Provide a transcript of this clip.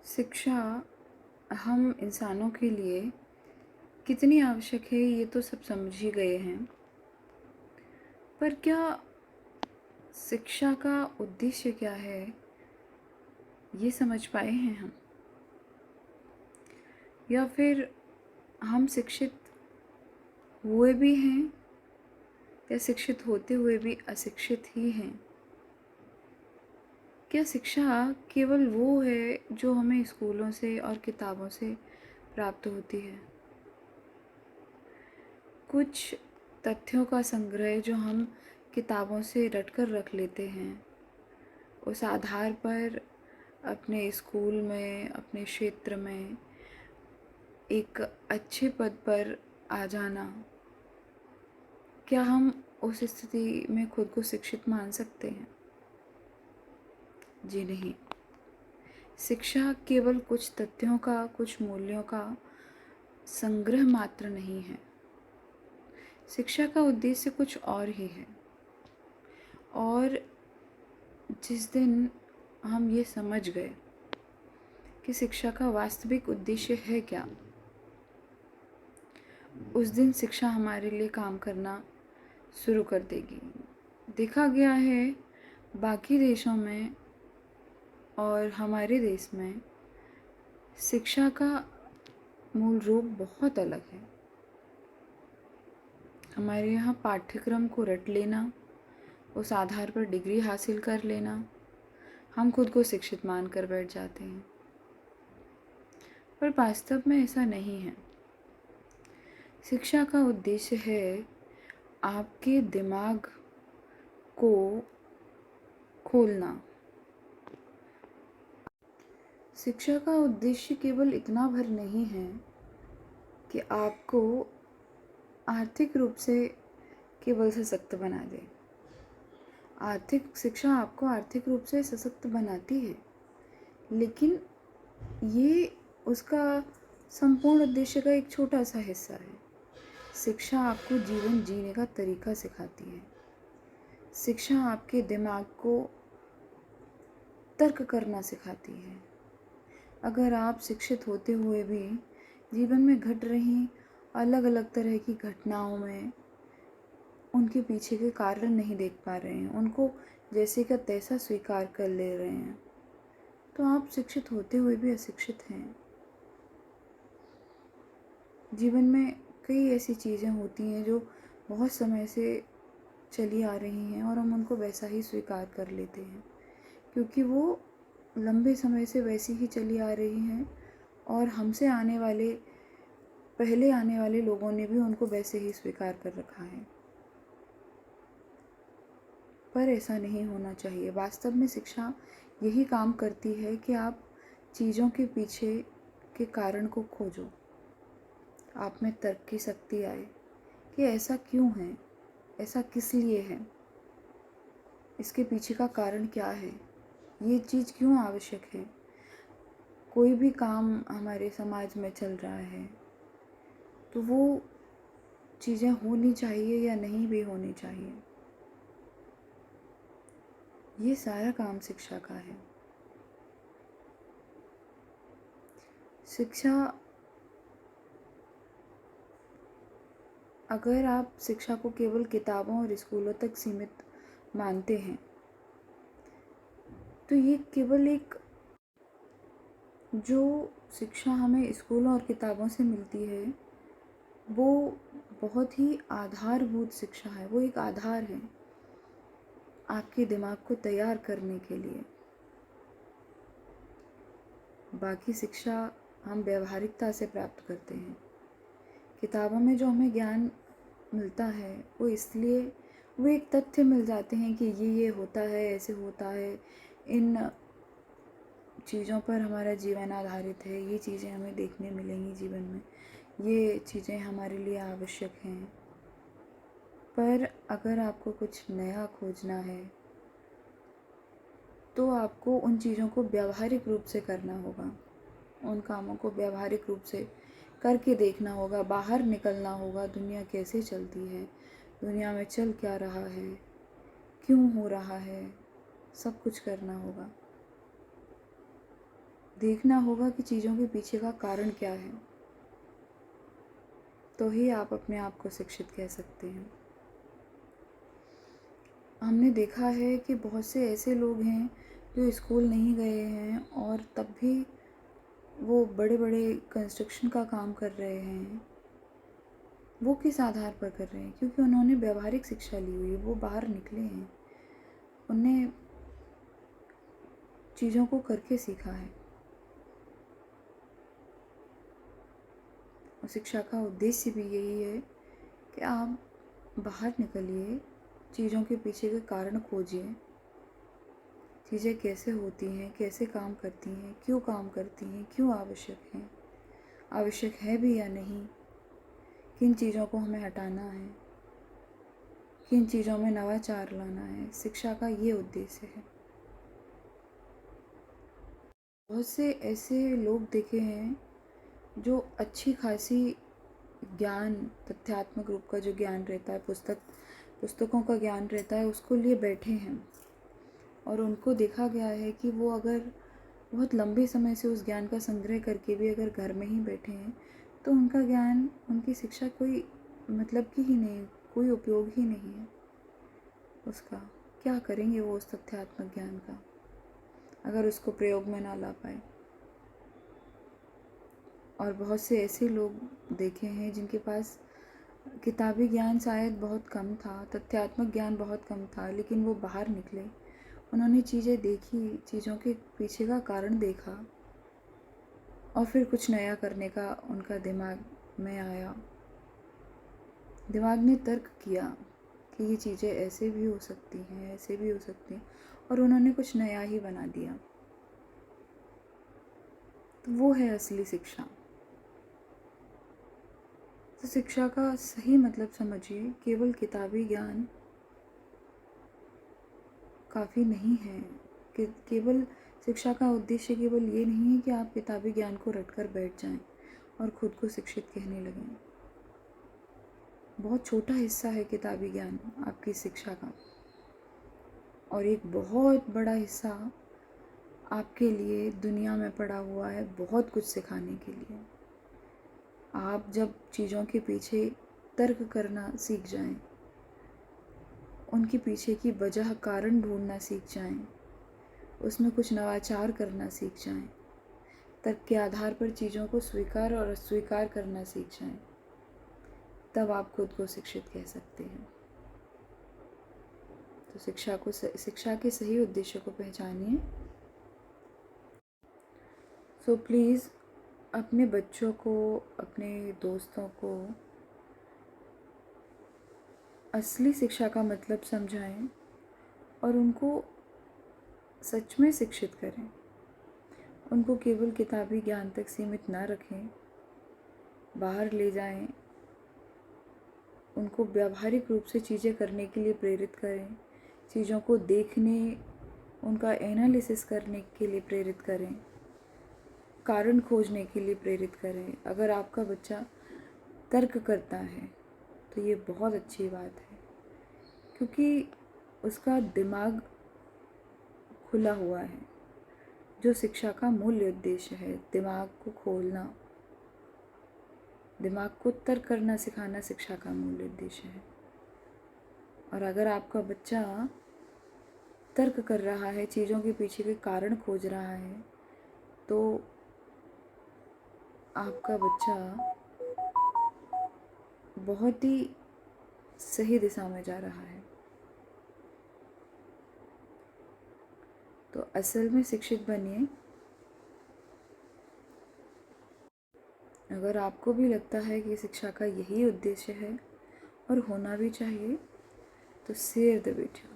शिक्षा हम इंसानों के लिए कितनी आवश्यक है ये तो सब समझ ही गए हैं। पर क्या शिक्षा का उद्देश्य क्या है ये समझ पाए हैं हम? या फिर हम शिक्षित हुए भी हैं या शिक्षित होते हुए भी अशिक्षित ही हैं? क्या शिक्षा केवल वो है जो हमें स्कूलों से और किताबों से प्राप्त होती है? कुछ तथ्यों का संग्रह जो हम किताबों से रटकर रख लेते हैं, उस आधार पर अपने स्कूल में, अपने क्षेत्र में एक अच्छे पद पर आ जाना, क्या हम उस स्थिति में खुद को शिक्षित मान सकते हैं? जी नहीं। शिक्षा केवल कुछ तथ्यों का, कुछ मूल्यों का संग्रह मात्र नहीं है। शिक्षा का उद्देश्य कुछ और ही है। और जिस दिन हम ये समझ गए कि शिक्षा का वास्तविक उद्देश्य है क्या, उस दिन शिक्षा हमारे लिए काम करना शुरू कर देगी। देखा गया है बाकी देशों में और हमारे देश में शिक्षा का मूल रूप बहुत अलग है। हमारे यहाँ पाठ्यक्रम को रट लेना, उस आधार पर डिग्री हासिल कर लेना, हम खुद को शिक्षित मान कर बैठ जाते हैं। पर वास्तव में ऐसा नहीं है। शिक्षा का उद्देश्य है आपके दिमाग को खोलना। शिक्षा का उद्देश्य केवल इतना भर नहीं है कि आपको आर्थिक रूप से केवल सशक्त बना दे। आर्थिक शिक्षा आपको आर्थिक रूप से सशक्त बनाती है, लेकिन ये उसका संपूर्ण उद्देश्य का एक छोटा सा हिस्सा है। शिक्षा आपको जीवन जीने का तरीका सिखाती है। शिक्षा आपके दिमाग को तर्क करना सिखाती है। अगर आप शिक्षित होते हुए भी जीवन में घट रही अलग अलग तरह की घटनाओं में उनके पीछे के कारण नहीं देख पा रहे हैं, उनको जैसे का तैसा स्वीकार कर ले रहे हैं, तो आप शिक्षित होते हुए भी अशिक्षित हैं। जीवन में कई ऐसी चीज़ें होती हैं जो बहुत समय से चली आ रही हैं और हम उनको वैसा ही स्वीकार कर लेते हैं, क्योंकि वो लंबे समय से वैसी ही चली आ रही हैं और हमसे पहले आने वाले लोगों ने भी उनको वैसे ही स्वीकार कर रखा है। पर ऐसा नहीं होना चाहिए। वास्तव में शिक्षा यही काम करती है कि आप चीज़ों के पीछे के कारण को खोजो, आप में तर्क की शक्ति आए कि ऐसा क्यों है, ऐसा किस लिए है, इसके पीछे का कारण क्या है, ये चीज़ क्यों आवश्यक है। कोई भी काम हमारे समाज में चल रहा है तो वो चीज़ें होनी चाहिए या नहीं भी होनी चाहिए, ये सारा काम शिक्षा का है। शिक्षा, अगर आप शिक्षा को केवल किताबों और स्कूलों तक सीमित मानते हैं तो ये केवल एक जो शिक्षा हमें स्कूलों और किताबों से मिलती है वो बहुत ही आधारभूत शिक्षा है। वो एक आधार है आपके दिमाग को तैयार करने के लिए। बाकी शिक्षा हम व्यावहारिकता से प्राप्त करते हैं। किताबों में जो हमें ज्ञान मिलता है वो इसलिए वो एक तथ्य मिल जाते हैं कि ये होता है, ऐसे होता है, इन चीज़ों पर हमारा जीवन आधारित है, ये चीज़ें हमें देखने मिलेंगी जीवन में, ये चीज़ें हमारे लिए आवश्यक हैं। पर अगर आपको कुछ नया खोजना है तो आपको उन चीज़ों को व्यावहारिक रूप से करना होगा, उन कामों को व्यावहारिक रूप से करके देखना होगा, बाहर निकलना होगा, दुनिया कैसे चलती है, दुनिया में चल क्या रहा है, क्यों हो रहा है, सब कुछ करना होगा। देखना होगा कि चीज़ों के पीछे का कारण क्या है, तो ही आप अपने आप को शिक्षित कह सकते हैं। हमने देखा है कि बहुत से ऐसे लोग हैं जो स्कूल नहीं गए हैं और तब भी वो बड़े बड़े कंस्ट्रक्शन का काम कर रहे हैं। वो किस आधार पर कर रहे हैं? क्योंकि उन्होंने व्यावहारिक शिक्षा ली हुई है, वो बाहर निकले हैं, उन्हें चीज़ों को करके सीखा है। और शिक्षा का उद्देश्य भी यही है कि आप बाहर निकलिए, चीज़ों के पीछे के कारण खोजिए, चीज़ें कैसे होती हैं, कैसे काम करती हैं, क्यों काम करती हैं, क्यों आवश्यक हैं, आवश्यक है भी या नहीं, किन चीज़ों को हमें हटाना है, किन चीज़ों में नवाचार लाना है। शिक्षा का ये उद्देश्य है। बहुत से ऐसे लोग देखे हैं जो अच्छी खासी ज्ञान, तथ्यात्मक रूप का जो ज्ञान रहता है, पुस्तकों का ज्ञान रहता है, उसको लिए बैठे हैं और उनको देखा गया है कि वो अगर बहुत लंबे समय से उस ज्ञान का संग्रह करके भी अगर घर में ही बैठे हैं तो उनका ज्ञान, उनकी शिक्षा कोई मतलब की ही नहीं, कोई उपयोग ही नहीं है उसका। क्या करेंगे वो उस तथ्यात्मक ज्ञान का अगर उसको प्रयोग में ना ला पाए। और बहुत से ऐसे लोग देखे हैं जिनके पास किताबी ज्ञान शायद बहुत कम था, तथ्यात्मक ज्ञान बहुत कम था, लेकिन वो बाहर निकले, उन्होंने चीज़ें देखी, चीज़ों के पीछे का कारण देखा और फिर कुछ नया करने का उनका दिमाग में आया। दिमाग ने तर्क किया कि ये चीज़ें ऐसे भी हो सकती हैं, ऐसे भी हो सकती हैं, और उन्होंने कुछ नया ही बना दिया। तो वो है असली शिक्षा। तो शिक्षा का सही मतलब समझिए, केवल किताबी ज्ञान काफ़ी नहीं है। कि केवल शिक्षा का उद्देश्य केवल ये नहीं है कि आप किताबी ज्ञान को रटकर बैठ जाएं और खुद को शिक्षित कहने लगें। बहुत छोटा हिस्सा है किताबी ज्ञान आपकी शिक्षा का, और एक बहुत बड़ा हिस्सा आपके लिए दुनिया में पड़ा हुआ है बहुत कुछ सिखाने के लिए। आप जब चीज़ों के पीछे तर्क करना सीख जाएं, उनके पीछे की वजह कारण ढूंढना सीख जाएं, उसमें कुछ नवाचार करना सीख जाएं, तर्क के आधार पर चीज़ों को स्वीकार और अस्वीकार करना सीख जाएं, तब आप खुद को शिक्षित कह सकते हैं। तो शिक्षा के सही उद्देश्य को पहचानिए। सो प्लीज़ अपने बच्चों को, अपने दोस्तों को असली शिक्षा का मतलब समझाएं और उनको सच में शिक्षित करें। उनको केवल किताबी ज्ञान तक सीमित ना रखें, बाहर ले जाएं, उनको व्यावहारिक रूप से चीज़ें करने के लिए प्रेरित करें, चीज़ों को देखने, उनका एनालिसिस करने के लिए प्रेरित करें, कारण खोजने के लिए प्रेरित करें। अगर आपका बच्चा तर्क करता है तो ये बहुत अच्छी बात है, क्योंकि उसका दिमाग खुला हुआ है, जो शिक्षा का मूल उद्देश्य है। दिमाग को खोलना, दिमाग को तर्क करना सिखाना शिक्षा का मूल उद्देश्य है। और अगर आपका बच्चा तर्क कर रहा है, चीज़ों के पीछे के कारण खोज रहा है, तो आपका बच्चा बहुत ही सही दिशा में जा रहा है। तो असल में शिक्षित बनिए। अगर आपको भी लगता है कि शिक्षा का यही उद्देश्य है और होना भी चाहिए, तो शेयर द वीडियो।